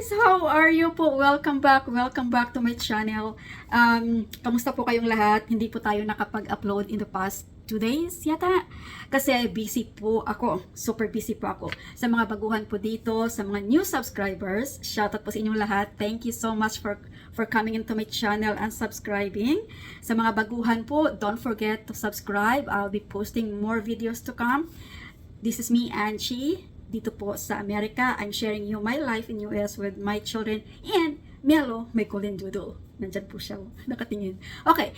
guys! How are you po? Welcome back to my channel. Kamusta po kayong lahat? Hindi po tayo nakapag-upload in the past 2 days yata. Kasi busy po ako. Super busy po ako. Sa mga baguhan po dito, sa mga new subscribers, shoutout po sa inyong lahat. Thank you so much for coming into my channel and subscribing. Sa mga baguhan po, don't forget to subscribe. I'll be posting more videos to come. This is me, Angie. Dito po sa Amerika, I'm sharing you my life in US with my children and Melo, my golden doodle. Nandyan po siya, nakatingin. Okay,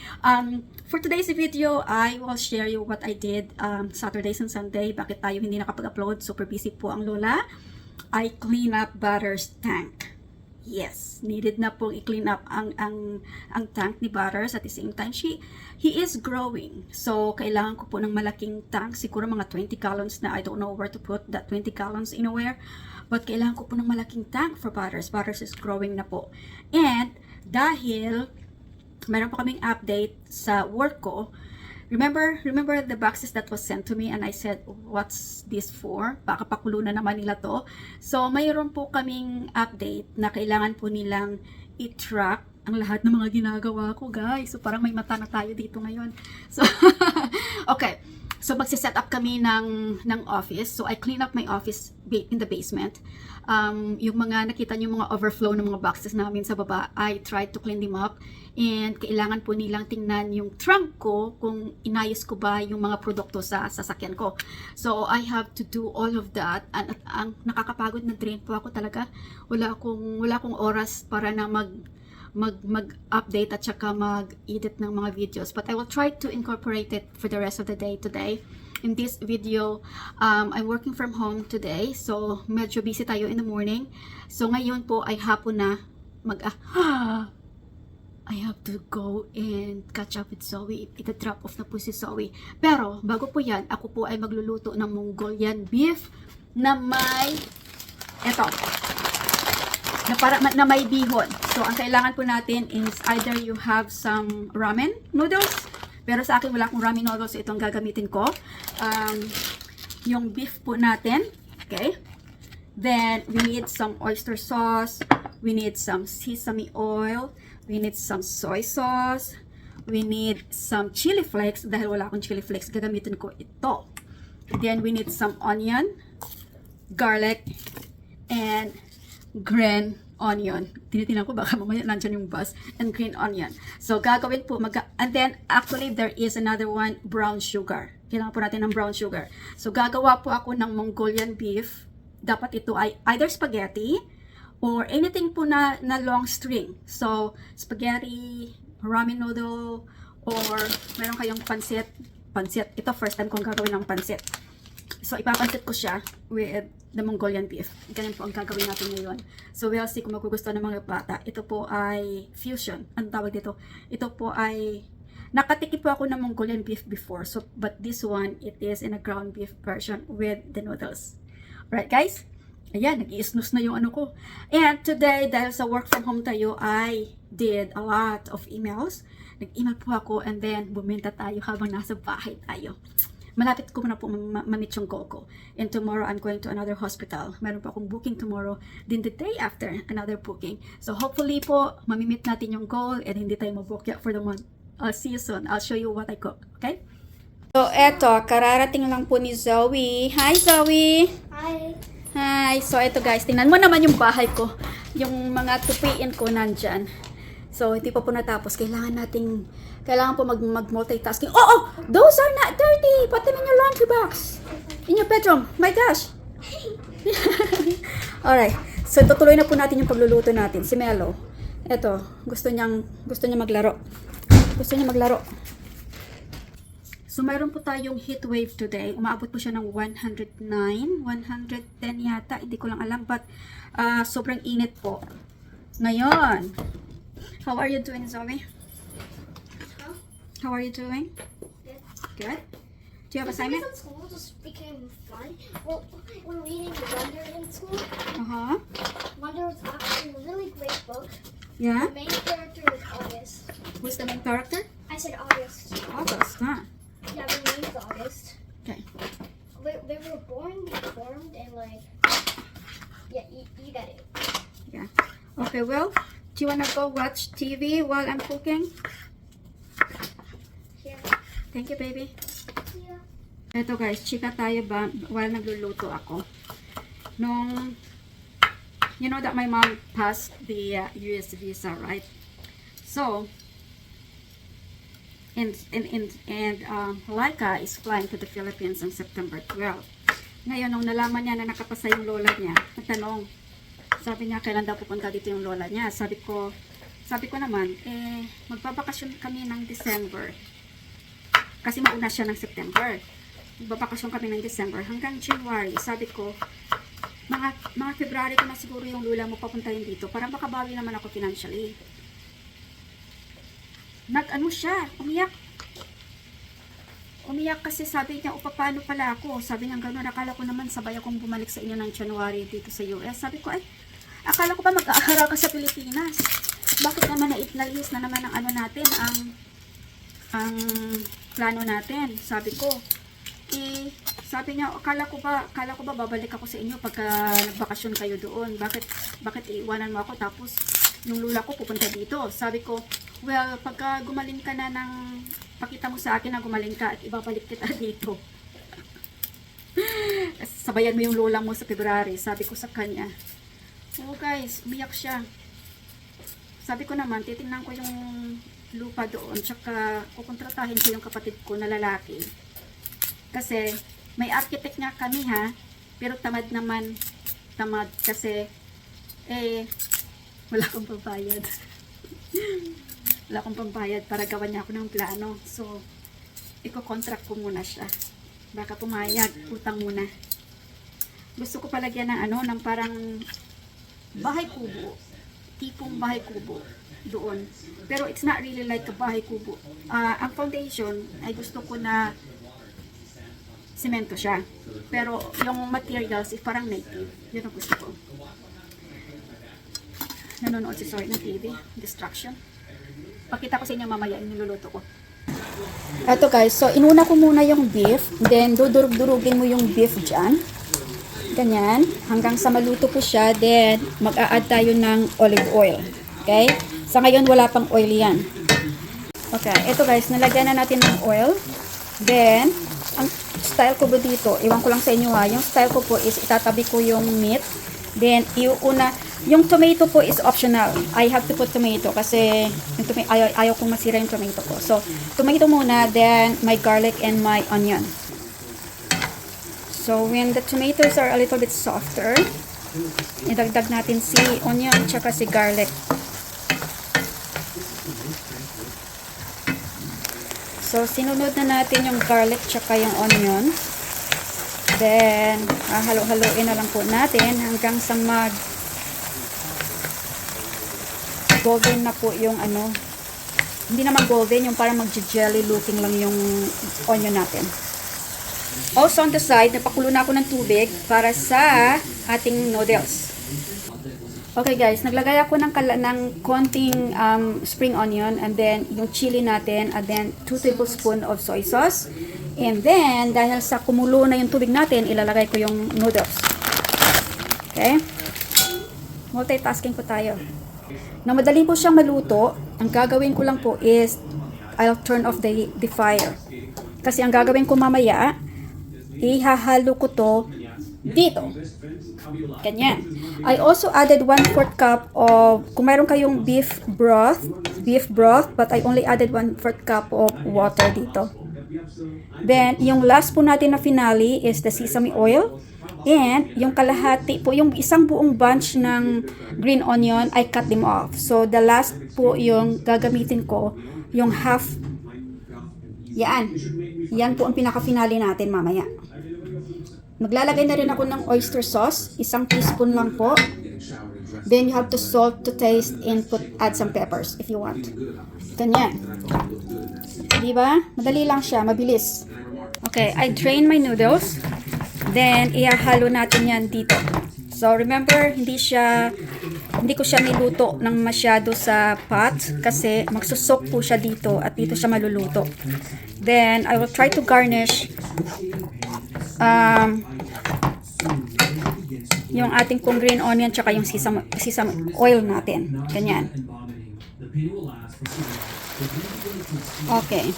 for today's video, I will share you what I did Saturdays and Sunday. Bakit tayo hindi nakapag-upload? Super busy po ang lola. I clean up Butter's tank. Yes, needed na pong i-clean up ang tank ni Butters. At the same time, he is growing. So, kailangan ko po ng malaking tank. Siguro mga 20 gallons na. I don't know where to put that 20 gallons anywhere. But kailangan ko po ng malaking tank for Butters. Butters is growing na po. And, dahil mayroon po kaming update sa work ko, Remember the boxes that was sent to me and I said, what's this for? Baka pakulo na naman nila to. So, mayroon po kaming update na kailangan po nilang i-track ang lahat ng mga ginagawa ko, guys. So, parang may mata na tayo dito ngayon. So, okay. So, magsiset up kami ng office. So, I clean up my office in the basement. Yung mga nakita nyo mga overflow ng mga boxes namin sa baba, I tried to clean them up. And kailangan po nilang tingnan yung trunk ko kung inayos ko ba yung mga produkto sa sasakyan ko. So, I have to do all of that. And ang nakakapagod na drain po ako talaga. Wala akong oras para na mag-update at saka mag-edit ng mga videos. But I will try to incorporate it for the rest of the day today. In this video, I'm working from home today. So, medyo busy tayo in the morning. So, ngayon po ay hapon na I have to go and catch up with Zoe. Ita-drop off na po si Zoe. Pero, bago po yan, ako po ay magluluto ng Mongolian beef na may na may bihon. So, ang kailangan po natin is either you have some ramen noodles. Pero sa akin, wala akong ramen noodles. Itong gagamitin ko. Yung beef po natin. Okay? Then, we need some oyster sauce. We need some sesame oil. We need some soy sauce. We need some chili flakes. Dahil wala akong chili flakes, gagamitin ko ito. Then, we need some onion, garlic, and green onion. Tinitingnan ko baka mamaya nandyan yung bus. And green onion. So, gagawin po. And then, actually, there is another one, brown sugar. Kailangan po natin ng brown sugar. So, gagawa po ako ng Mongolian beef. Dapat ito ay either spaghetti or anything po na long string. So, spaghetti, ramen noodle, or meron kayong pansit. Ito, first time kong gagawin ng pansit. So, ipapansit ko siya with the Mongolian beef. Ganyan po ang gagawin natin ngayon. So, we'll see kung magugustuhan ng mga bata. Ito po ay fusion. Ang tawag dito? Ito po ay, nakatikim po ako ng Mongolian beef before. So, but this one, it is in a ground beef version with the noodles. Alright, guys? Ayan, nag-i-snooze na yung ano ko. And today, dahil sa work from home tayo, I did a lot of emails. Nag-email po ako and then bumenta tayo habang nasa bahay tayo. Malapit ko na po mamit yung goal ko. And tomorrow, I'm going to another hospital. Meron po akong booking tomorrow. Then the day after, another booking. So hopefully po, mamimit natin yung goal and hindi tayo mabook for the month. I'll see you soon. I'll show you what I cook. Okay? So, eto, kararating lang po ni Zoe. Hi, Zoe! Hi. Hi! So, ito guys, tingnan mo naman yung bahay ko. Yung mga tupiin ko nandyan. So, hindi pa po natapos. Kailangan po mag-multitasking. Oh! Those are not dirty! Put them in your laundry box. In your bedroom. My gosh! Alright. So, tutuloy na po natin yung pagluluto natin. Si Melo. Ito, gusto niya maglaro. So, mayroon po tayong heat wave today. Umaabot po siya ng 109, 110 yata. Hindi ko lang alam. But, sobrang init po. Ngayon, how are you doing, Zoe? Huh? How are you doing? Good. Good? Do you have assignment? In school just became fun. Well, when reading Wonder in school, Uh-huh. Wonder was actually a really great book. Yeah? The main character is August. Who's the main character? I said August. August, huh? Yeah, the name is August. Okay. They were born, deformed, and like, yeah, you got it. Yeah. Okay, well, do you wanna go watch TV while I'm cooking? Yeah. Thank you, baby. Yeah. Eto guys, chika tayo ba while nagluluto ako. You know that my mom passed the US visa, right? So, and Laika is flying to the Philippines on September 12. Ngayon, nung nalaman niya na nakapasa yung lola niya, nagtanong, sabi niya, kailan daw pupunta dito yung lola niya? Sabi ko naman, magbabakasyon kami ng December. Kasi mauna siya ng September. Magbabakasyon kami ng December hanggang January. Sabi ko, mga February ko na siguro yung lola mo papuntahin dito para makabawi naman ako financially. Siya, umiyak kasi sabi niya, paano pala ako? Sabi niya gano'n, akala ko naman sabay akong bumalik sa inyo ng January dito sa US. Sabi ko, akala ko pa mag-aaral ka sa Pilipinas. Bakit naman naitnalis na naman ang natin, ang plano natin? Sabi ko, sabi niya, akala ko ba babalik ako sa inyo pagka nagbakasyon kayo doon? Bakit iiwanan mo ako tapos yung lula ko pupunta dito? Sabi ko, well, pagka gumaling ka na pakita mo sa akin na gumaling ka at ibabalik kita dito. Sabayan mo yung lola mo sa February, sabi ko sa kanya. Oh guys, umiyak siya. Sabi ko naman, titingnan ko yung lupa doon, tsaka kukontratahin ko yung kapatid ko na lalaki. Kasi, may architect nga kami ha, pero tamad kasi, wala akong pambayad. Wala akong pambayad para gawan niya ako ng plano. So, iko-contract ko muna siya. Baka pumayag, utang muna. Gusto ko palagyan ng parang bahay kubo. Tipong bahay kubo doon. Pero it's not really like a bahay kubo. Ang foundation ay gusto ko na semento siya. Pero yung materials is parang native. Yun ang gusto ko. Nanonood si Soy ng TV. Distraction. Pakita ko sa inyo mamaya yung niluluto ko. Eto guys, so inuna ko muna yung beef. Then dudurug-durugin mo yung beef dyan. Ganyan. Hanggang sa maluto po siya. Then mag-a-add tayo ng olive oil. Okay? Sa ngayon wala pang oil yan. Okay. Eto guys, nalagyan na natin ng oil. Then, ang style ko po dito, iwan ko lang sa inyo ha, yung style ko po is itatabi ko yung meat. Then, yung tomato po is optional. I have to put tomato kasi ayaw kong masira yung tomato ko. So, tomato muna, then my garlic and my onion. So, when the tomatoes are a little bit softer, idagdag natin si onion tsaka si garlic. So, sinunod na natin yung garlic tsaka yung onion. Then, halo-haloin na lang po natin hanggang sa golden na po yung hindi naman golden, yung parang mag-jelly looking lang yung onion natin. Also on the side, napakulo na ako ng tubig para sa ating noodles. Okay guys, naglagay ako ng konting spring onion and then yung chili natin and then 2 tablespoons of soy sauce. And then, dahil sa kumulo na yung tubig natin, ilalagay ko yung noodles. Okay? Multitasking po tayo. Na madali po siyang maluto, ang gagawin ko lang po is I'll turn off the fire. Kasi ang gagawin ko mamaya, ihahalo ko to dito. Ganyan. I also added 1/4 cup of, kung mayroon kayong beef broth, but I only added 1/4 cup of water dito. Then, yung last po natin na finale is the sesame oil. And, yung kalahati po, yung isang buong bunch ng green onion, I cut them off. So, the last po yung gagamitin ko, yung half. Yan. Yan po ang pinaka-finale natin mamaya. Maglalagay na rin ako ng oyster sauce. 1 teaspoon lang po. Then, you have to salt to taste and add some peppers if you want. Ganyan. Diba? Madali lang siya. Mabilis. Okay, I drain my noodles. Then, ihahalo natin yan dito. So, remember, hindi ko siya niluto ng masyado sa pot kasi magsusok po siya dito at dito siya maluluto. Then, I will try to garnish yung ating pong green onion tsaka yung sesame oil natin. Ganyan. Okay.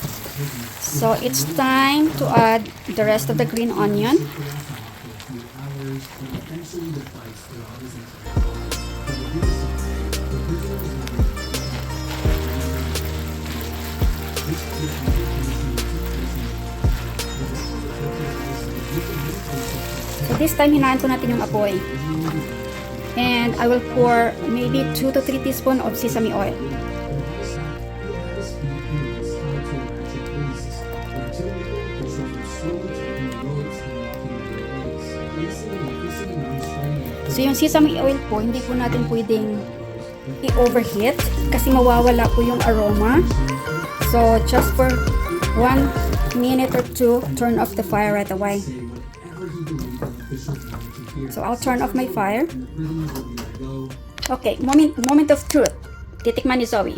So, it's time to add the rest of the green onion. So, this time, hinaan po natin yung apoy. And I will pour maybe 2 to 3 teaspoons of sesame oil. So, yung sesame oil po, hindi po natin pwedeng i-overheat kasi mawawala po yung aroma. So, just for 1 minute or 2, turn off the fire right away. So, I'll turn off my fire. Okay, moment of truth. Titikman ni Zoe.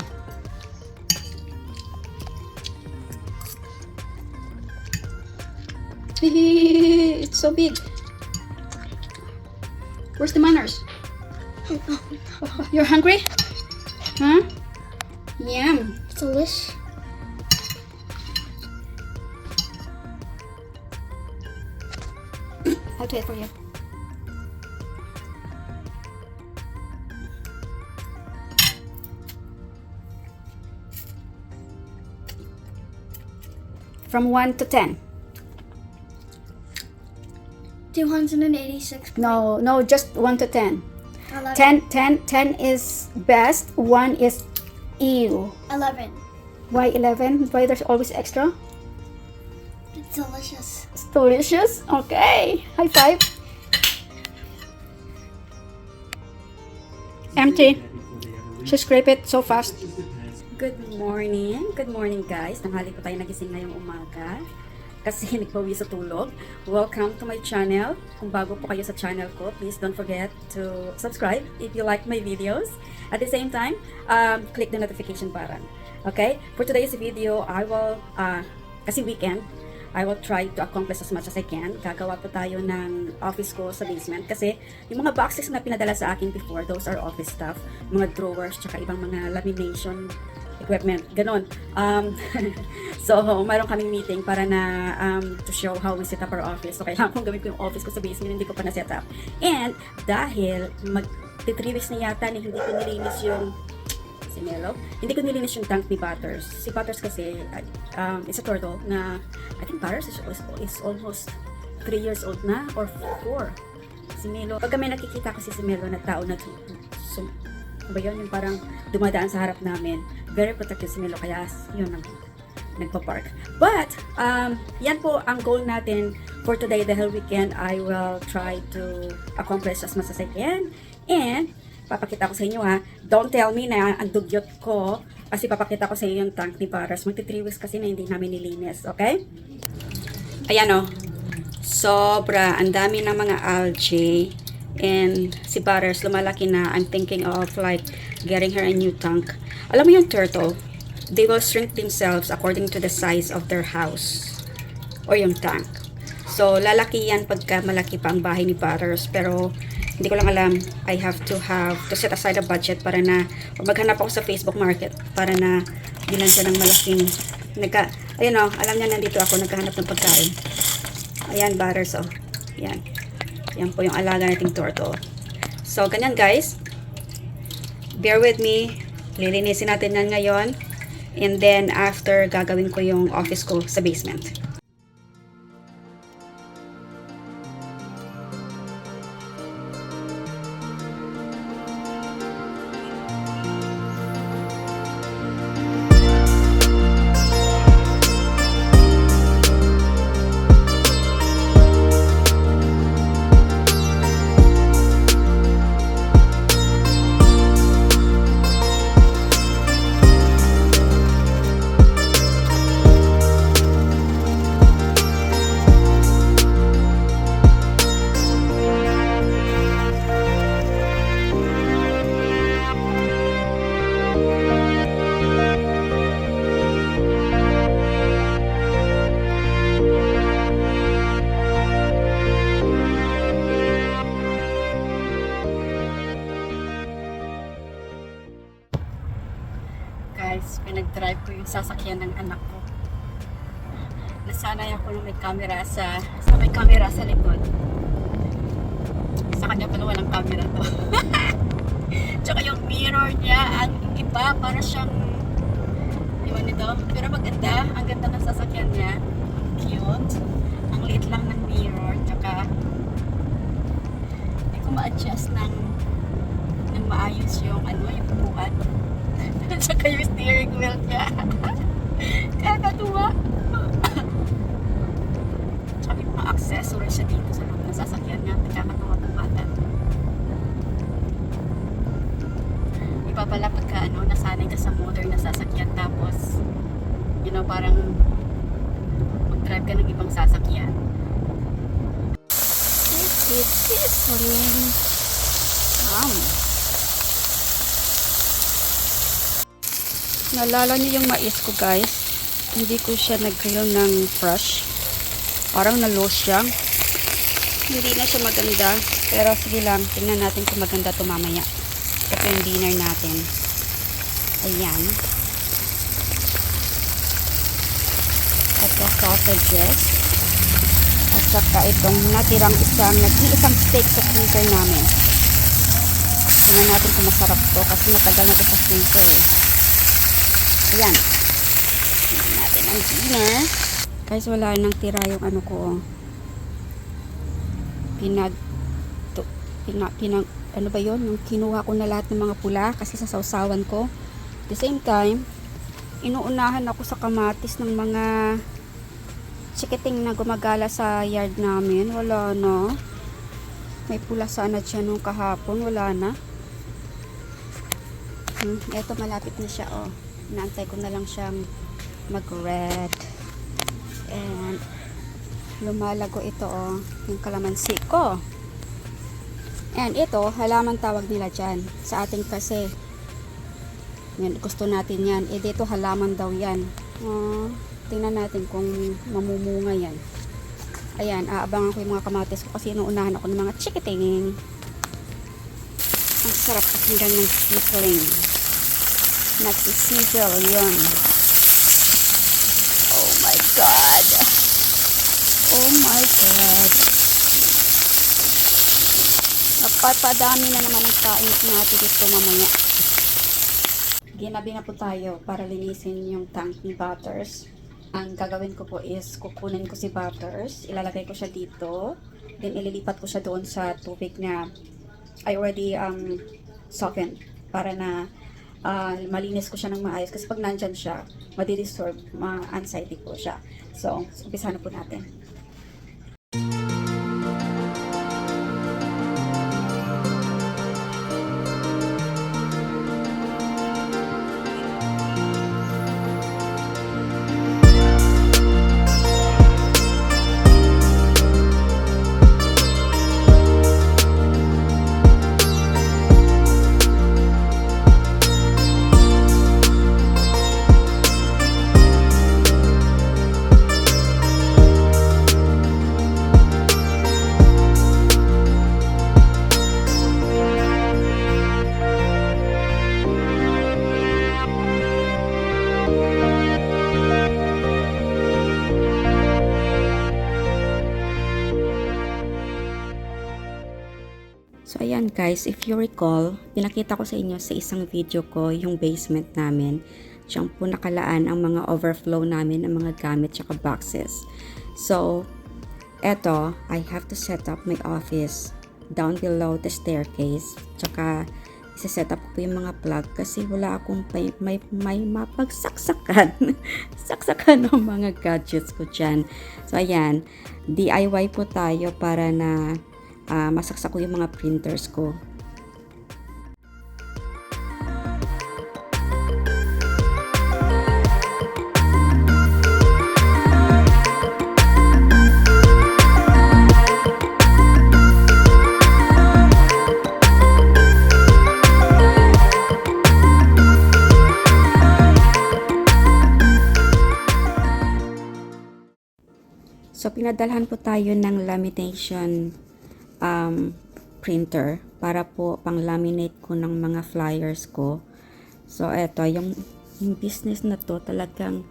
It's so big. Where's the manners? You're hungry? Huh? Yum. Delish. I'll do it for you. From 1 to 10. 286. No, just 1 to 10. 11. 10 is best, 1 is ew. 11. Why 11? Why there's always extra? It's delicious. It's delicious. Okay, high five. Empty. She scrape it so fast. Good morning guys. Tanghali po tayo nagising ngayong umaga kasi nagpawi sa tulog. Welcome to my channel. Kung bago po kayo sa channel ko, please don't forget to subscribe if you like my videos. At the same time, click the notification button. Okay? For today's video, I will, kasi weekend, I will try to accomplish as much as I can. Gagawa po tayo ng office ko sa basement kasi yung mga boxes na pinadala sa akin before, those are office stuff, mga drawers, tsaka ibang mga lamination equipment, ganon. So, mayroon kaming meeting para na to show how we set up our office. So, kailangan kong gawin ko yung office ko sa basement, hindi ko pa na-set up. And, dahil mag-3 weeks na yata na hindi ko nilinis yung si Melo, hindi ko nilinis yung tank ni Butters. Si Butters kasi, is a turtle na, I think Butters is almost 3 years old na, or 4. Si Melo, pag kami nakikita kasi si Melo na tao na ba yun, yung parang dumadaan sa harap namin, very protective si Melo, kaya yun, nagpa-park. But, yan po ang goal natin for today, dahil weekend, I will try to accomplish as much as I can. And, papakita ko sa inyo ha, don't tell me na ang dugyot ko, kasi papakita ko sa inyo yung tank ni Butters. Magti 3 weeks kasi na hindi namin nilinis, okay? Ayan o, sobra, ang dami ng mga algae. And si Butters, lumalaki na. I'm thinking of like getting her a new tank. Alam mo yung turtle, they will shrink themselves according to the size of their house or yung tank. So, lalaki yan pagka malaki pa ang bahay ni Butters. Pero, hindi ko lang alam. I have to set aside a budget para na, maghanap ako sa Facebook Market para na bilan siya ng malaking, ayun o, alam niya nandito ako, naghahanap ng pagkain. Ayan, Butters o. Ayan. Yan po yung alaga nating turtle. So, ganyan guys. Bear with me. Lilinisin natin yan ngayon. And then, after, gagawin ko yung office ko sa basement. guys, pinag-drive ko yung sasakyan ng anak ko. Nasanay ako nung may camera may camera sa likod. Sa kanya pala walang camera to. Tsaka yung mirror niya, ang iba, para siyang iwan nito. Pero maganda, ang ganda ng sasakyan niya. Ang cute. Ang liit lang ng mirror. Tsaka hindi ko ma-adjust ng maayos yung yung upuan. Tsaka yung steering wheel niya. Kakatuwa. Tsaka yung mga accessories siya dito sa loob ng sasakyan niya. Kakatuwa ng bata. Iba pala pagka nasanay ka sa modern na sasakyan, tapos parang mag-drive ka ng ibang sasakyan. This is sizzling. Naalala niyo yung mais ko, guys? Hindi ko siya nag-grill ng fresh. Parang na-loose siya. Hindi na siya maganda. Pero sige lang, tingnan natin kung maganda ito mamaya. Ito yung dinner natin. Ayan. Ito sausages. At saka itong natirang nag-iisang steak sa freezer namin. Tingnan natin kung masarap to kasi matagal na ito sa freezer. Ayan. Tingnan natin ang dinner. Guys, wala nang tira yung ko. Ano ba yun? Yung kinuha ko na lahat ng mga pula kasi sa sausawan ko. At the same time, inuunahan ako sa kamatis ng mga chikiting na gumagala sa yard namin. Wala na. May pula sana siya nung kahapon. Wala na. Eto, malapit na siya, oh. Inaantay ko na lang siyang mag-red. And lumalago ito, oh. Yung kalamansi ko. And ito, halaman tawag nila dyan. Sa ating kasi, yan, gusto natin yan. Dito halaman daw yan. Tingnan natin kung mamumunga yan. Ayan, aabangan ko yung mga kamatis ko kasi inuunahan ako ng mga chikiting. Ang sarap pakinggan ng sizzling. Nagsisizzle yun. Oh my God. Oh my God. Nagpapadami na naman ang kain natin dito mamaya. Ginabi na po tayo para linisin yung tank ni Butters. Ang gagawin ko po is kukunin ko si Butters, ilalagay ko siya dito, then ililipat ko siya doon sa tubig na I already softened para na malinis ko siya ng maayos kasi pag nandyan siya, madi-disturb, ma-anxiety po siya. So, umpisa na po natin. So ayan guys, if you recall, pinakita ko sa inyo sa isang video ko yung basement namin. Siyang po nakalaan ang mga overflow namin ng mga gamit tsaka boxes. So, eto, I have to set up my office down below the staircase. Tsaka, isa-set up ko yung mga plug kasi wala akong may mapagsaksakan. Saksakan ng mga gadgets ko dyan. So ayan, DIY po tayo para na masaksak ko yung mga printers ko. So, pinadalhan po tayo ng lamination printer para po pang-laminate ko ng mga flyers ko. So, eto, yung yung business na to talagang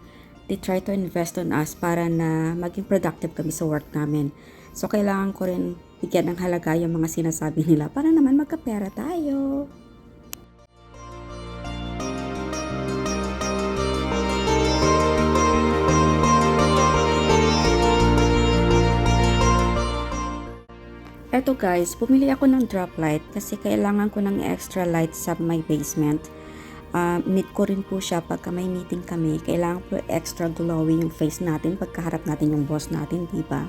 they try to invest on us para na maging productive kami sa work namin. So, kailangan ko rin bigyan ng halaga yung mga sinasabi nila para naman magkapera tayo. Eto guys, bumili ako ng drop light kasi kailangan ko ng extra light sa my basement. Need ko rin po siya pagka may meeting kami. Kailangan po extra glowy yung face natin pagkaharap natin yung boss natin, diba?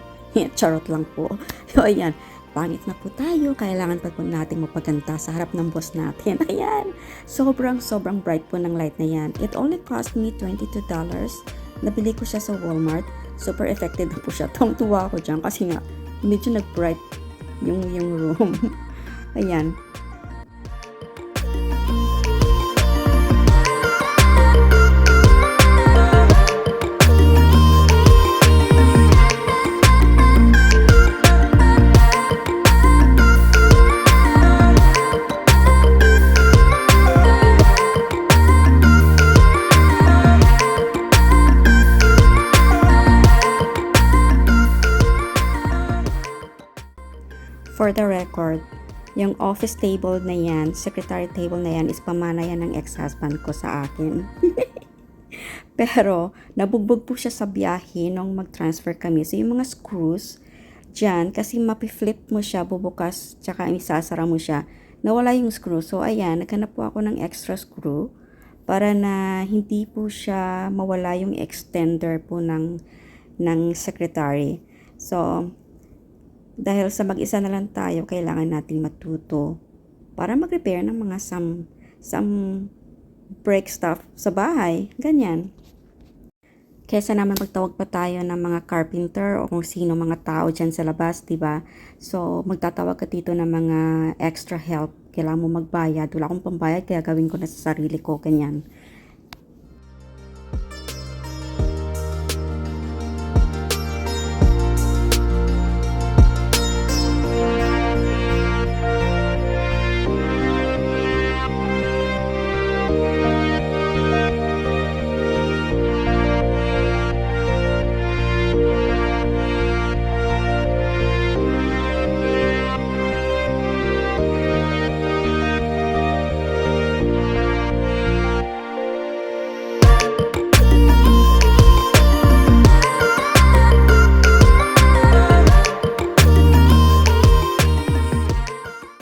Charot lang po. So, ayan. Pangit na po tayo. Kailangan pa po natin mapaganda sa harap ng boss natin. Ayan. Sobrang bright po ng light na yan. It only cost me $22. Nabili ko siya sa Walmart. Super effective na po siya. Tuwa ako dyan kasi nga medyo nag-bright yung room. Ayan. For the record, yung office table na yan, secretary table na yan, is pamana yan ng ex-husband ko sa akin. Pero, nabugbog po siya sa biyahe nung mag-transfer kami. So, yung mga screws dyan, kasi mapi-flip mo siya, bubukas, tsaka isasara mo siya, nawala yung screw. So, ayan, naghanap po ako ng extra screw para na hindi po siya mawala yung extender po ng secretary. So, dahil sa mag-isa na lang tayo, kailangan nating matuto para mag-repair ng mga some break stuff sa bahay. Ganyan. Kesa naman magtawag pa tayo ng mga carpenter o kung sino mga tao dyan sa labas, diba? So, magtatawag ka dito ng mga extra help. Kailangan mo magbayad. Wala akong pambayad, kaya gawin ko na sa sarili ko. Ganyan.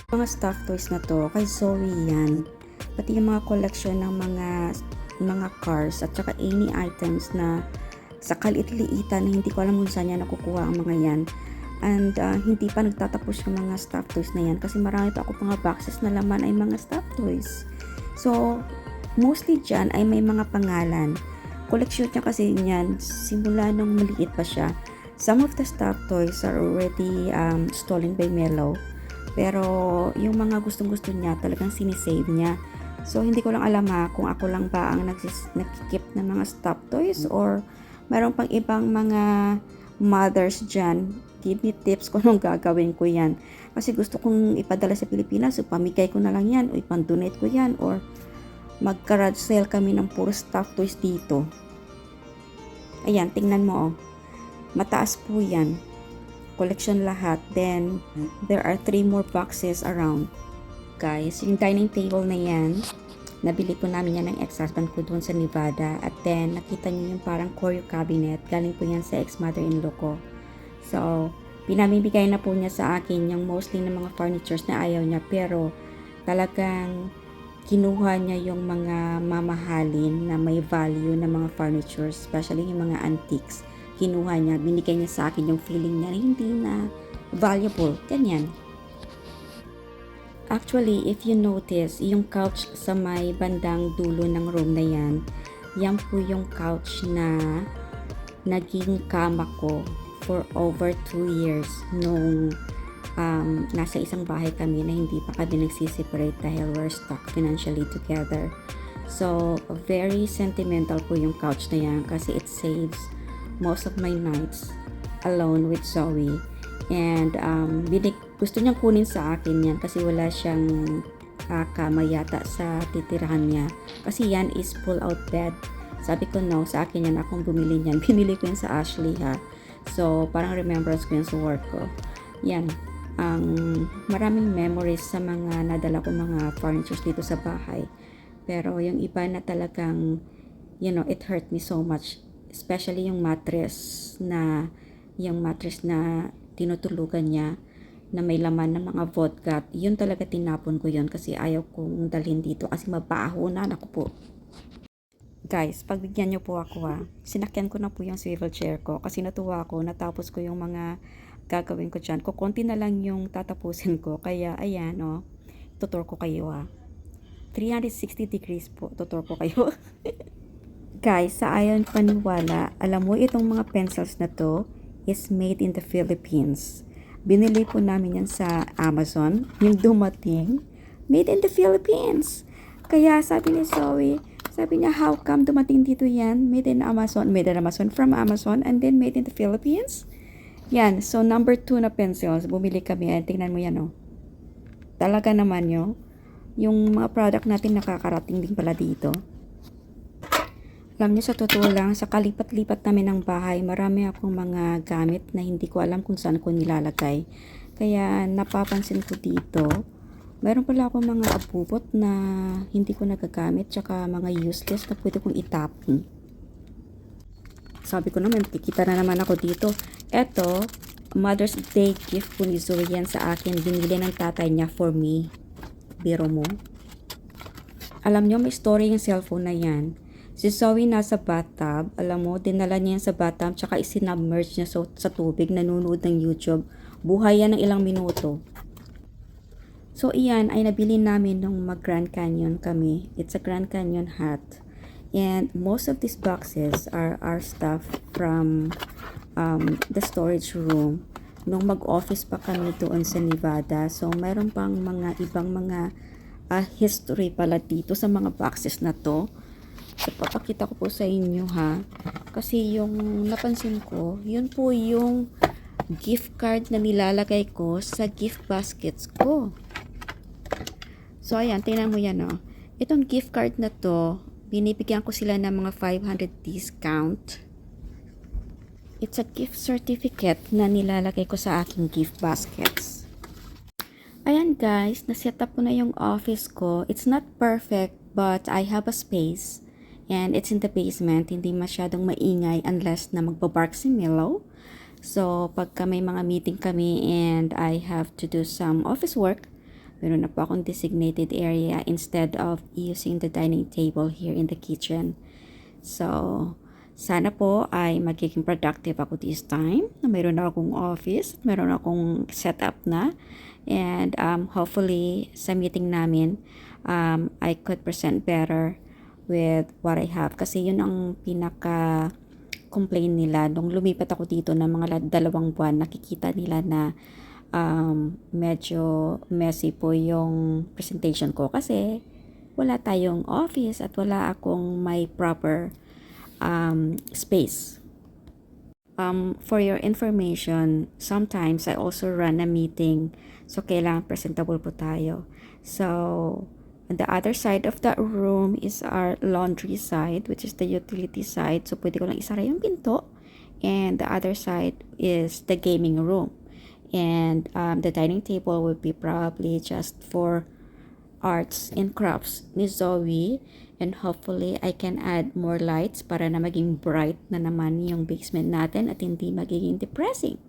Mga stuffed toys na to, kay Zoe yan. Pati yung mga collection ng mga cars at saka any items na sa kalit-liitan na hindi ko alam kung saan niya nakukuha ang mga yan. And hindi pa nagtatapos yung mga stuffed toys na yan kasi marami pa ako mga boxes na laman ay mga stuffed toys. So, mostly dyan ay may mga pangalan. Collection niya kasi yan simula nung maliit pa siya. Some of the stuffed toys are already stolen by Melo. Pero yung mga gustong-gusto niya, talagang sinisave niya. So, hindi ko lang alam kung ako lang ba ang nagkikip ng mga stuffed toys or mayroon pang ibang mga mothers dyan. Give me tips kung anong gagawin ko yan. Kasi gusto kong ipadala sa Pilipinas, so pamigay ko na lang yan, o ipandonate ko yan, or mag-garage sale kami ng puro stuffed toys dito. Ayan, tingnan mo, oh. Mataas po yan. Collection lahat. Then, there are 3 more boxes around. Guys, yung dining table na yan, nabili po namin yan ng ex-husband ko doon sa Nevada. At then, nakita niyo yung parang choreo cabinet. Galing po yan sa ex-mother-in-law ko. So, pinamibigay na po niya sa akin yung mostly ng mga furnitures na ayaw niya. Pero, talagang kinuha niya yung mga mamahalin na may value na mga furnitures. Especially yung mga antiques. Kinuha niya, binigay niya sa akin yung feeling niya na hindi na valuable. Ganyan. Actually, if you notice, yung couch sa may bandang dulo ng room na yan po yung couch na naging kama ko for over 2 years nung nasa isang bahay kami na hindi pa kami nagsiseparate dahil we're stuck financially together. So, very sentimental po yung couch na yan kasi it saves most of my nights alone with Zoe. And gusto niyang kunin sa akin yan kasi wala siyang kama yata sa titirahan niya. Kasi yan is pull out bed. Sabi ko no, sa akin yan akong bumili niyan. Binili ko yan sa Ashley ha. So parang remembrance ko yan sa work ko. Yan. Ang maraming memories sa mga nadala ko mga furnitures dito sa bahay. Pero yung iba na talagang, you know, it hurt me so much. Especially yung mattress na tinutulugan niya na may laman ng mga vodka. Yun talaga tinapon ko yun kasi ayaw kong dalhin dito kasi mabahonan ako po. Guys, pagbigyan niyo po ako ha. Sinakyan ko na po yung swivel chair ko kasi natuwa ako, natapos ko yung mga gagawin ko dyan. Kukunti na lang yung tatapusin ko. Kaya, ayan, oh. Tutor ko kayo, ha. 360 degrees po. Tutor ko kayo. Guys, sa ayaw paniwala, alam mo, itong mga pencils na to is made in the Philippines. Binili po namin yan sa Amazon. Yung dumating, made in the Philippines. Kaya sabi ni Zoe, sabi niya, how come dumating dito yan? Made in Amazon, from Amazon, and then made in the Philippines? Yan, so number 2 na pencils, bumili kami. Tingnan mo yan, oh. Talaga naman yung mga product natin nakakarating din pala dito. Alam niyo, sa totoo lang, sa kalipat-lipat namin ng bahay, marami akong mga gamit na hindi ko alam kung saan ko nilalagay. Kaya napapansin ko dito, meron pala akong mga abubot na hindi ko nagagamit, tsaka mga useless na pwede kong itapon. Sabi ko naman, kikita na naman ako dito. Eto, Mother's Day gift po ni Zoe yan sa akin. Binili ng tatay niya for me. Biro mo. Alam niyo, may story yung cellphone na yan. Si Zoe nasa bathtub. Alam mo, dinala niya yan sa bathtub tsaka isinubmerge niya sa tubig. Nanonood ng YouTube. Buhay yan ng ilang minuto. So, iyan ay nabili namin nung mag-Grand Canyon kami. It's a Grand Canyon hat. And most of these boxes are our stuff from the storage room. Nung mag-office pa kami doon sa Nevada. So, mayroon pang mga ibang mga history pala dito sa mga boxes na to. So, papakita ko po sa inyo ha. Kasi yung napansin ko, yun po yung gift card na nilalagay ko sa gift baskets ko. So, ayan, tingnan mo yan oh. Itong gift card na to, binibigyan ko sila ng mga 500 discount. It's a gift certificate na nilalagay ko sa aking gift baskets. Ayan guys, naset up ko na yung office ko. It's not perfect, but I have a space. And it's in the basement. Hindi masyadong maingay unless na magbabark si Milo. So, pagka may mga meeting kami and I have to do some office work, meron na po akong designated area instead of using the dining table here in the kitchen. So, sana po ay magiging productive ako this time. Meron na akong office, meron na akong setup na. And hopefully, sa meeting namin, I could present better with what I have. Kasi yun ang pinaka-complain nila. Nung lumipat ako dito ng mga 2 buwan, nakikita nila na medyo messy po yung presentation ko kasi wala tayong office at wala akong may proper space. For your information, sometimes I also run a meeting, so kailangan presentable po tayo. So, on the other side of the room is our laundry side, which is the utility side. So, pwede ko lang isara yung pinto. And the other side is the gaming room. And the dining table would be probably just for arts and crafts ni Zoe. And hopefully, I can add more lights para na maging bright na naman yung basement natin at hindi magiging depressing.